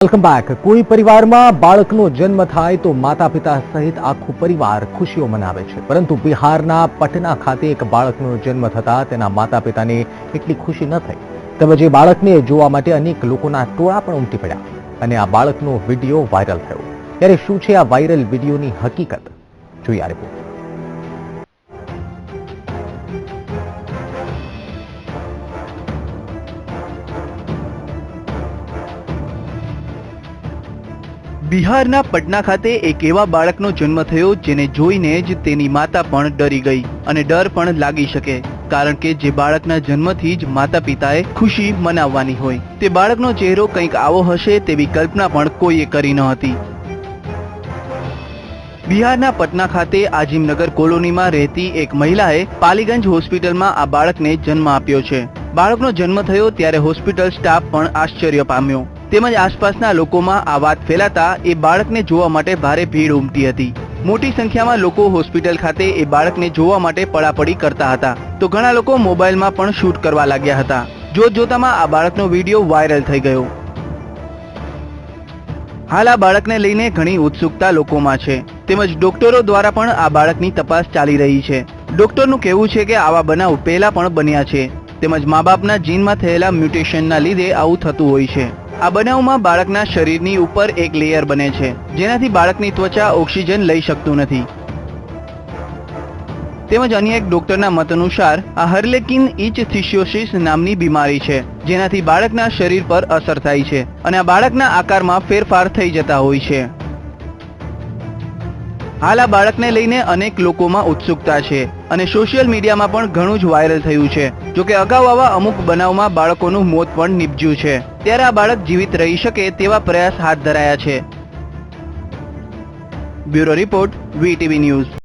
Welcome back. કોઈ પરિવારમાં બાળકનો જન્મ થાય તો માતા પિતા સહિત આખો પરિવાર ખુશીઓ મનાવે છે, પરંતુ બિહારના પટના ખાતે એક બાળકનો જન્મ થતા તેના માતા પિતાને એટલી ખુશી ન થઈ, તેમજ એ બાળકને જોવા માટે અનેક લોકોના ટોળા પણ ઉમટી પડ્યા અને આ બાળકનો વિડીયો વાયરલ થયો। ત્યારે શું છે આ વાયરલ વિડીયોની હકીકત, જોઈએ આ રિપોર્ટ। બિહારના પટના ખાતે એક એવા બાળકનો જન્મ થયો જેને જોઈને જ તેની માતા પણ ડરી ગઈ અને ડર પણ લાગી શકે, કારણ કે જે બાળકના જન્મથી જ માતા પિતાએ ખુશી મનાવવાની હોય તે બાળકનો ચહેરો કંઈક આવો હશે તેવી કલ્પના પણ કોઈએ કરી ન હતી। બિહારના પટના ખાતે આજીમનગર કોલોનીમાં રહેતી એક મહિલાએ પાલીગંજ હોસ્પિટલમાં આ બાળકને જન્મ આપ્યો છે। બાળકનો જન્મ થયો ત્યારે હોસ્પિટલ સ્ટાફ પણ આશ્ચર્ય પામ્યો, તેમજ આસપાસના લોકોમાં આ વાત ફેલાતા એ બાળકને જોવા માટે ભારે ભીડ ઉમટી હતી। મોટી સંખ્યામાં લોકો હોસ્પિટલ ખાતે એ બાળકને જોવા માટે પડાપડી કરતા હતા, તો ઘણા લોકો મોબાઈલમાં પણ શૂટ કરવા લાગ્યા હતા। જોતજોતામાં આ બાળકનો વિડીયો વાયરલ થઈ ગયો। હાલ આ બાળકને લઈને ઘણી ઉત્સુકતા લોકોમાં છે, તેમજ ડોક્ટરો દ્વારા પણ આ બાળકની તપાસ ચાલી રહી છે। ડોક્ટરનું કહેવું છે કે આવા બનાવ પહેલા પણ બન્યા છે, તેમજ મા બાપના જીનમાં થયેલા મ્યુટેશનના લીધે આવું થતું હોય છે। આ બનાવમાં બાળકના શરીરની ઉપર એક લેયર બને છે, જેનાથી બાળકની ત્વચા ઓક્સિજન લઈ શકતું નથી। તેમજ અન્ય એક ડોક્ટરના મત અનુસાર આ હર્લેકિન ઇચથિસિયોસિસ નામની બીમારી છે, જેનાથી બાળકના શરીર પર અસર થાય છે અને આ બાળકના આકારમાં ફેરફાર થઈ જતા હોય છે। હાલ આ બાળકને લઈને અનેક લોકોમાં ઉત્સુકતા છે અને સોશિયલ મીડિયામાં પણ ઘણું જ વાયરલ થયું છે। જોકે અગાઉ આવા અમુક બનાવમાં બાળકોનું મોત પણ નીપજ્યું છે, ત્યારે આ બાળક જીવિત રહી શકે તેવા પ્રયાસ હાથ ધરાયા છે। Bureau report, VTV news.